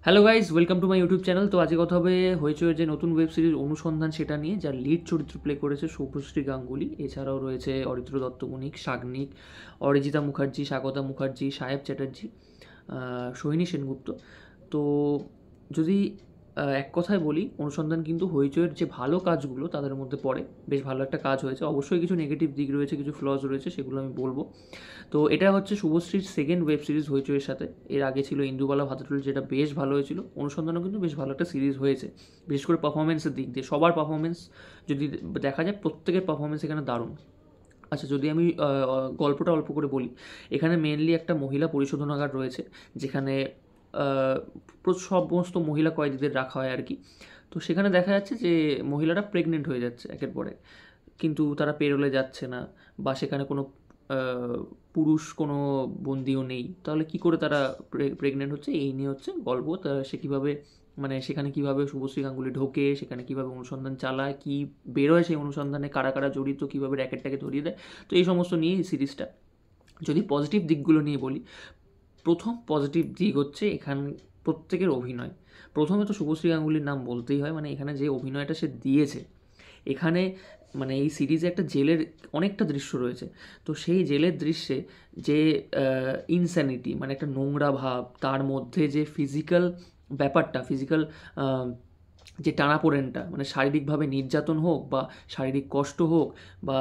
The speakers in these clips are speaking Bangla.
Hello guys, welcome to my YouTube channel. তো আজকে কথা হবে হইচইয়ের যে নতুন ওয়েব সিরিজ অনুসন্ধান সেটা নিয়ে, যার লিড চরিত্র প্লে করেছে শুভশ্রী গাঙ্গুলি। এছাড়াও রয়েছে অরিত্র দত্তমণিক, সাগ্নিক, অরিজিতা মুখার্জি, স্বাগতা মুখার্জি, সাহেব চ্যাটার্জি, সোহিনী সেনগুপ্ত। তো যদি এক কথায় বলি, অনুসন্ধান কিন্তু হইচইয়ের যে ভালো কাজগুলো তাদের মধ্যে পড়ে। বেশ ভালো একটা কাজ হয়েছে। অবশ্যই কিছু নেগেটিভ দিক রয়েছে, কিছু ফ্লজ রয়েছে, সেগুলো আমি বলবো। তো এটা হচ্ছে শুভশ্রীর সেকেন্ড ওয়েব সিরিজ হইচইয়ের সাথে। এর আগে ছিল ইন্দুবালা ভাতেরুল, যেটা বেশ ভালো হয়েছিল। অনুসন্ধানও কিন্তু বেশ ভালো একটা সিরিজ হয়েছে, বিশেষ করে পারফরমেন্সের দিক দিয়ে। সবার পারফরমেন্স যদি দেখা যায়, প্রত্যেকের পারফরমেন্স এখানে দারুণ। আচ্ছা, যদি আমি গল্পটা অল্প করে বলি, এখানে মেনলি একটা মহিলা পরিশোধনাগার রয়েছে, যেখানে সমস্ত মহিলা কয়েদিদের রাখা হয় আর কি। তো সেখানে দেখা যাচ্ছে যে মহিলারা প্রেগনেন্ট হয়ে যাচ্ছে একের পরে, কিন্তু তারা পেরোলে যাচ্ছে না, বা সেখানে কোনো পুরুষ কোনো বন্দিও নেই। তাহলে কি করে তারা প্রেগনেন্ট হচ্ছে, এই নিয়ে হচ্ছে গল্প। তা সে কীভাবে, মানে সেখানে কীভাবে শুভশ্রী গাঙ্গুলি ঢোকে, সেখানে কীভাবে অনুসন্ধান চালায়, কী বেরোয় সেই অনুসন্ধানে, কারা কারা জড়িত, কীভাবে র্যাকেটটাকে ধরিয়ে দেয়। তো এই সমস্ত নিয়ে এই সিরিজটা। যদি পজিটিভ দিকগুলো নিয়ে বলি, প্রথম পজিটিভ দিক হচ্ছে এখান প্রত্যেকের অভিনয়। প্রথমে তো শুভশ্রী গাঙ্গুলির নাম বলতেই হয়, মানে এখানে যে অভিনয়টা সে দিয়েছে এখানে, মানে এই সিরিজে একটা জেলের অনেকটা দৃশ্য রয়েছে। তো সেই জেলের দৃশ্যে যে ইনস্যানিটি, মানে একটা নোংরা ভাব, তার মধ্যে যে ফিজিক্যাল ব্যাপারটা, ফিজিক্যাল যে টানাপোড়েনটা, মানে শারীরিকভাবে নির্যাতন হোক বা শারীরিক কষ্ট হোক বা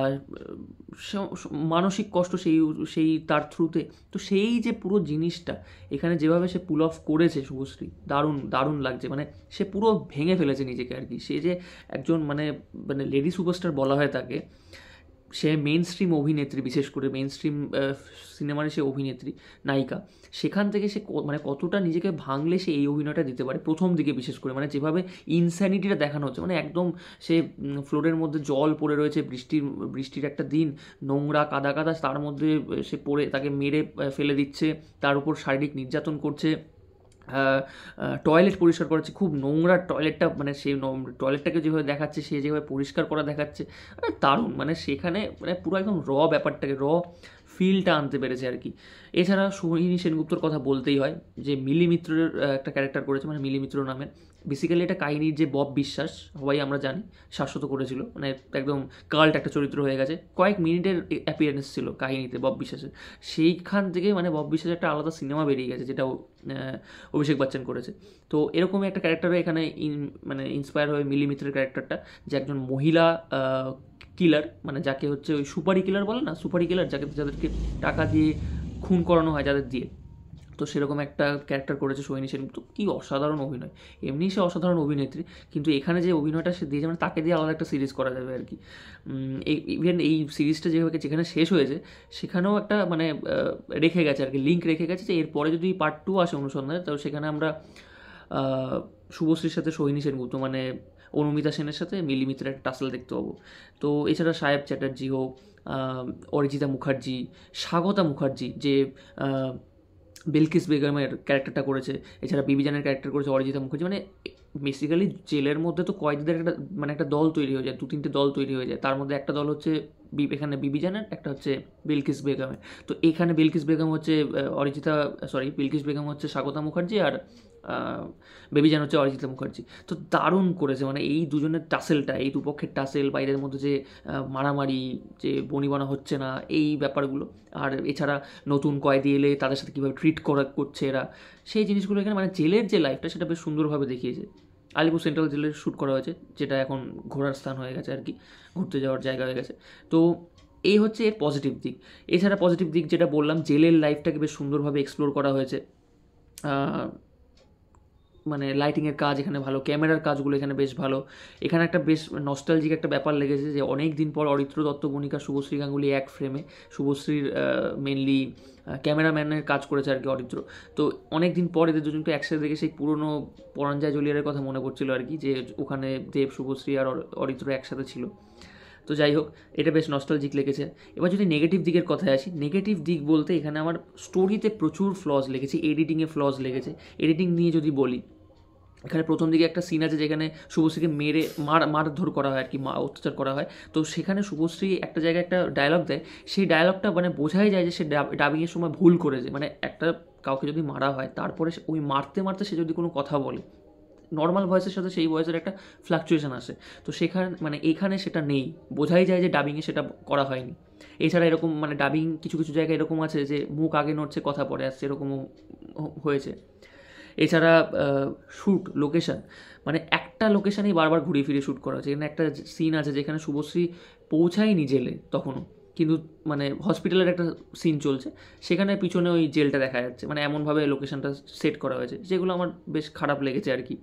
মানসিক কষ্ট, সেই সেই তার থ্রুতে। তো সেই যে পুরো জিনিসটা এখানে যেভাবে সে পুল অফ করেছে শুভশ্রী, দারুণ দারুণ লাগছে। মানে সে পুরো ভেঙে ফেলেছে নিজেকে আর কি। সে যে একজন মানে মানে লেডি সুপারস্টার বলা হয় তাকে। সে মেইন স্ট্রিম অভিনেত্রী, বিশেষ করে মেইন স্ট্রিম সিনেমার সে অভিনেত্রী, নায়িকা। সেখান থেকে সে মানে কতটা নিজেকে ভাঙলে সে এই অভিনয়টা দিতে পারে প্রথম দিকে, বিশেষ করে মানে যেভাবে ইনস্যানিটিটা দেখানো হচ্ছে, মানে একদম সে ফ্লোরের মধ্যে জল পড়ে রয়েছে, বৃষ্টির একটা দিন, নোংরা কাদা কাদা, তার মধ্যে সে পড়ে, তাকে মেরে ফেলে দিচ্ছে, তার উপর শারীরিক নির্যাতন করছে। টয়লেট পরিষ্কার করাচ্ছে, খুব নোংরা টয়লেটটা, মানে সেই টয়লেটটাকে যেভাবে দেখাচ্ছে, সে যেভাবে পরিষ্কার করা দেখাচ্ছে, মানে দারুণ। মানে সেখানে মানে পুরো একদম ব্যাপারটাকে, ফিলটা আনতে পেরেছে আর কি। এছাড়া সোহিনী সেনগুপ্তর কথা বলতেই হয়, যে মিলি মিত্রের একটা ক্যারেক্টার করেছে, মানে মিলি মিত্র নামে। বেসিক্যালি এটা কাহিনীর যে বব বিশ্বাস, সবাই আমরা জানি, শাশ্বত করেছিল, মানে একদম কাল্ট একটা চরিত্র হয়ে গেছে। কয়েক মিনিটের অ্যাপিয়ারেন্স ছিল কাহিনীতে বব বিশ্বাসের। সেইখান থেকে মানে বব বিশ্বাসের একটা আলাদা সিনেমা বেরিয়ে গেছে, যেটা অভিষেক বচ্চন করেছে। তো এরকমই একটা ক্যারেক্টারও এখানে মানে ইন্সপায়ার হয়ে মিলি মিত্রের ক্যারেক্টারটা, যে একজন মহিলা কিলার, মানে যাকে হচ্ছে ওই সুপারি কিলার বলে না, সুপারি কিলার, যাদেরকে টাকা দিয়ে খুন করানো হয় যাদের দিয়ে। তো সেরকম একটা ক্যারেক্টার করেছে সোহিনী সেনগুপ্ত। কী অসাধারণ অভিনয়! এমনি সে অসাধারণ অভিনেত্রী, কিন্তু এখানে যে অভিনয়টা সে দিয়েছে, মানে তাকে দিয়ে আলাদা একটা সিরিজ করা যাবে আর কি। ইভেন এই সিরিজটা যেখানে শেষ হয়েছে, সেখানেও একটা মানে রেখে গেছে আর কি, লিঙ্ক রেখে গেছে, যে এরপরে যদি পার্ট 2 আসে অনুসন্ধানে, তো সেখানে আমরা শুভশ্রীর সাথে সোহিনী সেনগুপ্ত, মানে অনুমিতা সেনের সাথে মিলি মিত্রের একটা টাসেল দেখতে পাবো। তো এছাড়া সাহেব চ্যাটার্জি হোক, অরিজিতা মুখার্জি, স্বাগতা মুখার্জি, যে বিলকিস বেগমের ক্যারেক্টারটা করেছে, এছাড়া বিবিজানের ক্যারেক্টার করেছে অরিজিতা মুখার্জি। মানে বেসিক্যালি জেলের মধ্যে তো কয়েদিদের একটা মানে একটা দল তৈরি হয়ে যায়, 2-3টে দল তৈরি হয়ে যায়। তার মধ্যে একটা দল হচ্ছে এখানে বিবিজানের, একটা হচ্ছে বিলকিস বেগমের। তো এখানে বিলকিস বেগম হচ্ছে বিলকিস বেগম হচ্ছে স্বাগতা মুখার্জি, আর বেবিজান হচ্ছে অরিজিতা মুখার্জি। তো দারুণ করেছে, মানে এই দুজনের টাসেলটা, এই দুপক্ষের টাসেল, বা এদের মধ্যে যে মারামারি, যে বনিবনা হচ্ছে না, এই ব্যাপারগুলো। আর এছাড়া নতুন কয়েদি এলে তাদের সাথে কীভাবে ট্রিট করছে এরা, সেই জিনিসগুলো এখানে, মানে জেলের যে লাইফটা, সেটা বেশ সুন্দরভাবে দেখিয়েছে। আলিপুর সেন্ট্রাল জেলের শ্যুট করা হয়েছে, যেটা এখন ঘোরার স্থান হয়ে গেছে আর কি, ঘুরতে যাওয়ার জায়গা হয়ে গেছে। তো এই হচ্ছে এর পজিটিভ দিক। এছাড়া পজিটিভ দিক যেটা বললাম, জেলের লাইফটাকে বেশ সুন্দরভাবে এক্সপ্লোর করা হয়েছে। মানে লাইটিংয়ের কাজ এখানে ভালো, ক্যামেরার কাজগুলো এখানে বেশ ভালো। এখানে একটা বেশ নস্টালজিক একটা ব্যাপার লেগেছে, যে অনেক দিন পর অরিত্র দত্তমণিকা, শুভশ্রী গাঙ্গুলি এক ফ্রেমে। শুভশ্রীর মেনলি ক্যামেরাম্যানের কাজ করেছে আর কি অরিত্র। তো অনেক দিন পর এদের দুজনকে একসাথে দেখে সেই পুরনো পরাঞ্জয় জলিয়ারের কথা মনে পড়ছিল আর কি, যে ওখানে দেব, শুভশ্রী আর অরিত্র একসাথে ছিল। তো যাই হোক, এটা বেশ নস্টালজিক লেগেছে। এবার যদি নেগেটিভ দিকের কথায় আসি, নেগেটিভ দিক বলতে এখানে আমার স্টোরিতে প্রচুর ফ্লজ লেগেছে, এডিটিংয়ে ফ্লজ লেগেছে। এডিটিং নিয়ে যদি বলি, এখানে প্রথম দিকে একটা সিন আছে যেখানে শুভশ্রীকে মেরে মারধর করা হয় আর কি, অত্যাচার করা হয়। তো সেখানে শুভশ্রী একটা জায়গায় একটা ডায়লগ দেয়, সেই ডায়লগটা মানে বোঝাই যায় যে সে ডাবিংয়ের সময় ভুল করেছে। মানে একটা কাউকে যদি মারা হয় তারপরে ওই মারতে মারতে সে যদি কোনো কথা বলে, নর্মাল ভয়েসের সাথে সেই ভয়েসের একটা ফ্লাকচুয়েশন আসে। তো সেখানে মানে এখানে সেটা নেই, বোঝাই যায় যে ডাবিংয়ে সেটা করা হয়নি। এছাড়া এরকম মানে ডাবিং কিছু কিছু জায়গায় এরকম আছে যে মুখ আগে নড়ছে কথা পরে আসছে, এরকমও হয়েছে। এছাড়া শ্যুট লোকেশান, মানে একটা লোকেশানেই বারবার ঘুরিয়ে ফিরে শ্যুট করা হচ্ছে। এখানে একটা সিন আছে যেখানে শুভশ্রী পৌঁছায়নি জেলে তখনও, কিন্তু মানে হসপিটালের একটা সিন চলছে, সেখানে পিছনে ওই জেলটা দেখা যাচ্ছে, মানে এমনভাবে লোকেশানটা সেট করা হয়েছে, যেগুলো আমার বেশ খারাপ লেগেছে আর কি।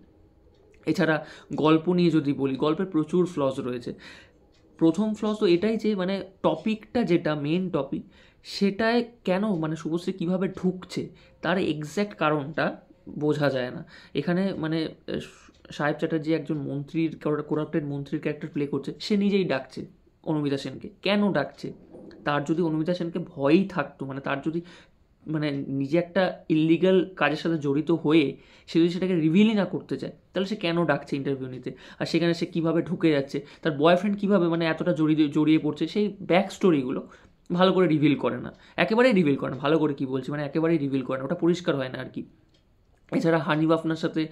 এছাড়া গল্প নিয়ে যদি বলি, গল্পের প্রচুর ফ্লস রয়েছে। প্রথম ফ্লস তো এটাই যে মানে টপিকটা যেটা মেন টপিক, সেটায় কেন মানে শুভশ্রী কীভাবে ঢুকছে তার এক্স্যাক্ট কারণটা বোঝা যায় না এখানে। মানে সাহেব চ্যাটার্জি একজন মন্ত্রীর, করাপ্টেড মন্ত্রীর ক্যারেক্টার প্লে করছে, সে নিজেই ডাকছে অনুমিতা সেনকে। কেন ডাকছে? তার যদি অনুমিতা সেনকে ভয়ই থাকতো, মানে তার যদি মানে নিজে একটা ইললিগাল কাজের সাথে জড়িত হয়ে সে যদি সেটাকে রিভিলই না করতে চায়, তাহলে সে কেন ডাকছে ইন্টারভিউ নিতে? আর সেখানে সে কীভাবে ঢুকে যাচ্ছে, তার বয়ফ্রেন্ড কীভাবে মানে এতটা জড়িয়ে পড়ছে, সেই ব্যাক স্টোরিগুলো ভালো করে রিভিল করে না, একেবারেই রিভিল করে না। ভালো করে কী বলছি, মানে একেবারেই রিভিল করে না, ওটা পরিষ্কার হয় না আর কি। এছাড়া হানিফ আফনার সাথে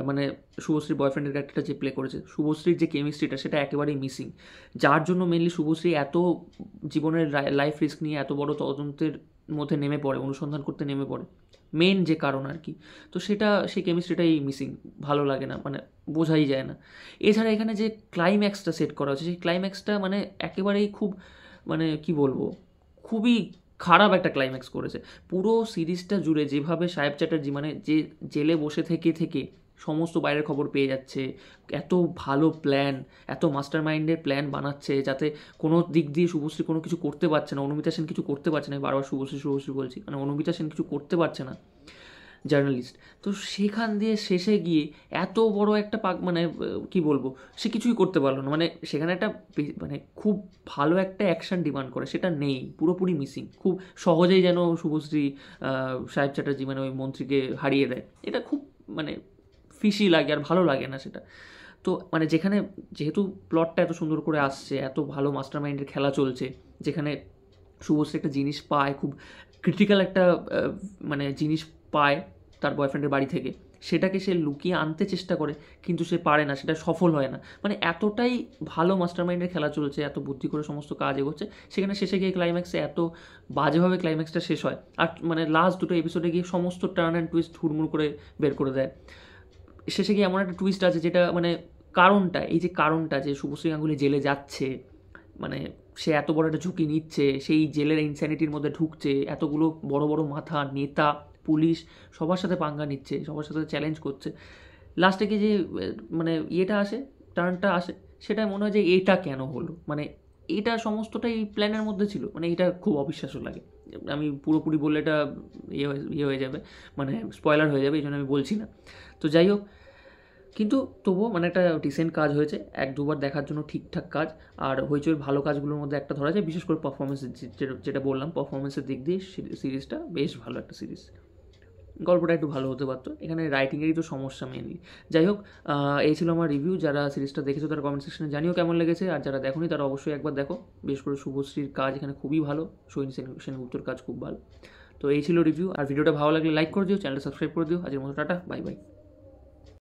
মানে শুভশ্রীর বয়ফ্রেন্ডের ক্যারেক্টারটা যে প্লে করেছে, শুভশ্রীর যে কেমিস্ট্রিটা সেটা একেবারেই মিসিং, যার জন্য মেনলি শুভশ্রী এত জীবনের লাইফ রিস্ক নিয়ে এত বড় তদন্তের মধ্যে নেমে পড়ে, অনুসন্ধান করতে নেমে পড়ে, মেন যে কারণ আর কি। তো সেটা সেই কেমিস্ট্রিটাই মিসিং, ভালো লাগে না, মানে বোঝাই যায় না। এছাড়া এখানে যে ক্লাইম্যাক্সটা সেট করা হচ্ছে, সেই ক্লাইম্যাক্সটা মানে একেবারেই খুব মানে কি বলবো, খুবই খারাপ একটা ক্লাইম্যাক্স করেছে। পুরো সিরিজটা জুড়ে যেভাবে সাহেব চ্যাটার্জি মানে যে জেলে বসে থেকে থেকে সমস্ত বাইরের খবর পেয়ে যাচ্ছে, এত ভালো প্ল্যান, এত মাস্টার মাইন্ডের প্ল্যান বানাচ্ছে যাতে কোনো দিক দিয়ে শুভশ্রী কোনো কিছু করতে পারছে না, অনুমিতা সেন কিছু করতে পারছে না, বারবার শুভশ্রী বলছি, মানে অনুমিতা সেন কিছু করতে পারছে না, জার্নালিস্ট। তো সেখান দিয়ে শেষে গিয়ে এত বড় একটা মানে কি বলবো, সে কিছুই করতে পারলো না। মানে সেখানে একটা মানে খুব ভালো একটা অ্যাকশন ডিমান্ড করে, সেটা নেই, পুরোপুরি মিসিং। খুব সহজেই যেন শুভশ্রী সাহেব চ্যাটার্জি মানে ওই মন্ত্রীকে হারিয়ে দেয়, এটা খুব মানে ফিশি লাগে, আর ভালো লাগে না সেটা। তো মানে যেখানে যেহেতু প্লটটা এত সুন্দর করে আসছে, এত ভালো মাস্টার মাইন্ডের খেলা চলছে, যেখানে শুভশ্রী একটা জিনিস পায়, খুব ক্রিটিক্যাল একটা মানে জিনিস পায় তার বয়ফ্রেন্ডের বাড়ি থেকে, সেটাকে সে লুকিয়ে আনতে চেষ্টা করে, কিন্তু সে পারে না, সেটা সফল হয় না। মানে এতটাই ভালো মাস্টার মাইন্ডের খেলা চলছে, এত বুদ্ধি করে সমস্ত কাজ এগোচ্ছে, সেখানে শেষে গিয়ে ক্লাইম্যাক্সে এত বাজেভাবে ক্লাইম্যাক্সটা শেষ হয়। আর মানে লাস্ট দুটো এপিসোডে গিয়ে সমস্ত টার্ন অ্যান্ড টুইস্ট হুড়মুড় করে বের করে দেয়। শেষে গিয়ে এমন একটা টুইস্ট আছে যেটা মানে কারণটা, এই যে কারণটা যে শুভশ্রী গাঙ্গুলি জেলে যাচ্ছে, মানে সে এত বড় একটা ঝুঁকি নিচ্ছে, সেই জেলের ইনস্যানিটির মধ্যে ঢুকছে, এতগুলো বড় বড় মাথা, নেতা, পুলিশ সবার সাথে পাঙ্গা নিচ্ছে, সবার সাথে চ্যালেঞ্জ করছে, লাস্টে গিয়ে যে মানে ইয়েটা আসে, টার্নটা আসে, সেটা মনে হয় যে এটা কেন হলো, মানে এটা সমস্তটাই প্ল্যানের মধ্যে ছিল। মানে এটা খুব অবিশ্বাস্য লাগে। আমি পুরোপুরি বললে এটা ইয়ে হয়ে যাবে, মানে স্পয়লার হয়ে যাবে, এই জন্য আমি বলছি না। তো যাই হোক, কিন্তু তবুও মানে একটা ডিসেন্ট কাজ হয়েছে, এক দুবার দেখার জন্য ঠিকঠাক কাজ। আর হইচইয়ের ভালো কাজগুলোর মধ্যে একটা ধরা যায়, বিশেষ করে পারফরমেন্সের, যেটা বললাম পারফরমেন্সের দিক দিয়ে সিরিজটা বেশ ভালো একটা সিরিজ। গল্পটা একটু ভালো হতে পারতো, এখানে রাইটিংয়েরই তো সমস্যা মেনলি। যাই হোক, এই ছিল আমার রিভিউ। যারা সিরিজটা দেখেছো তারা কমেন্ট সেকশনে জানিও কেমন লেগেছে, আর যারা দেখোনি তারা অবশ্যই একবার দেখো। বিশেষ করে শুভশ্রীর কাজ এখানে খুবই ভালো, সোহিনী সেনগুপ্তর কাজ খুব ভালো। তো এই ছিল রিভিউ, আর ভিডিওটা ভালো লাগলে লাইক করে দিও, চ্যানেলটা সাবস্ক্রাইব করে দিও। আজকের মতো টাটা, বাই বাই।